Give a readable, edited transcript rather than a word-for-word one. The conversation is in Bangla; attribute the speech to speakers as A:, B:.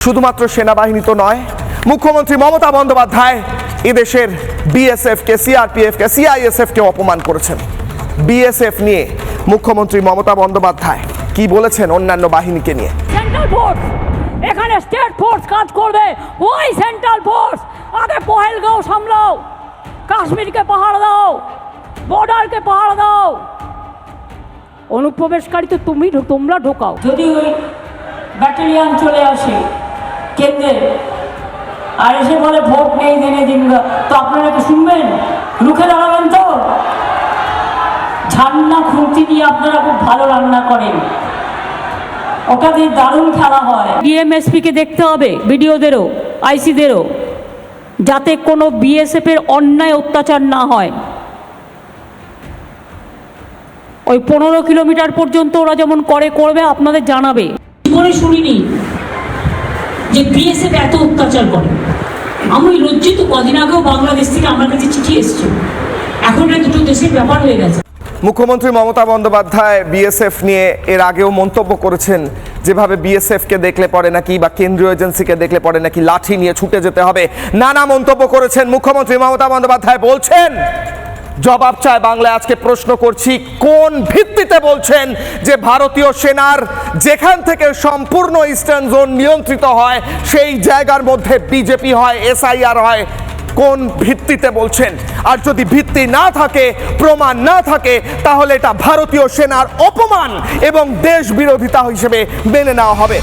A: শুধুমাত্র সেনাবাহিনী তো নয়, মুখ্যমন্ত্রী মমতা বন্দ্যোপাধ্যায় এদেশের বিএসএফ কে, সিআরপিএফ কে, সিআইএসএফ কে অপমান করেছেন। বিএসএফ নিয়ে মুখ্যমন্ত্রী মমতা বন্দ্যোপাধ্যায় কি বলেছেন অন্যান্য বাহিনীকে নিয়ে?
B: সেন্ট্রাল ফোর্স, এখানে স্টেট ফোর্স কাজ করবে, ওই সেন্ট্রাল ফোর্স আগে পহেলগাঁও সামলাও, কাশ্মীরকে পাহাড় দাও, বর্ডারকে পাহাড় দাও, অনুপ্রবেশকারী তো তোমরা ঢোকাও।
C: যদি ওই ব্যাটালিয়ান চলে আসে কেন্দ্রে আর এসে বলে ভোট নেই দেনে দিন, তো আপনারা কি শুনবেন? রুখে দাঁড়াবেন তো? ঝান্না খুন্তি দিয়ে আপনারা খুব ভালো রান্না করেন, ওটা দিয়ে দারুণ খেলা হয়।
B: ডিএমএসপিকে দেখতে হবে, বিডিওদেরও, আইসিদেরও, যাতে কোনো বিএসএফের অন্যায় অত্যাচার না হয়। ওই 15 কিলোমিটার পর্যন্ত ওরা যেমন করবে, আপনাদের জানাবে।
C: জীবনে শুনিনি যে বিএসএফ এত অত্যাচার করে। আমি লজ্জিত। কদিন আগেও বাংলাদেশ থেকে আমার কাছে চিঠি এসছে, এখন এটা দুটো দেশের ব্যাপার হয়ে গেছে।
A: মুখ্যমন্ত্রী মমতা বন্দ্যোপাধ্যায় বিএসএফ নিয়ে এর আগেও মন্তব্য করেছেন, যেভাবে বিএসএফ কে দেখলে পরে নাকি বা কেন্দ্রীয় এজেন্সিকে দেখলে পরে নাকি লাঠি নিয়ে ছুটে যেতে হবে। নানা মন্তব্য করেছেন মুখ্যমন্ত্রী মমতা বন্দ্যোপাধ্যায়। বলছেন, জবাব চায় বাংলায়। আজকে প্রশ্ন করছি, কোন ভিত্তিতে বলছেন যে ভারতীয় সেনার যেখান থেকে সম্পূর্ণ ইস্টার্ন জোন নিয়ন্ত্রিত হয় সেই জায়গার মধ্যে বিজেপি হয়, এসআইআর হয়? কোন ভিত্তিতে বলছেন? আর যদি ভিত্তি না থাকে, প্রমাণ না থাকে, তাহলে এটা ভারতীয় সেনার অপমান এবং দেশ বিরোধিতা হিসেবে মেনে নেওয়া হবে।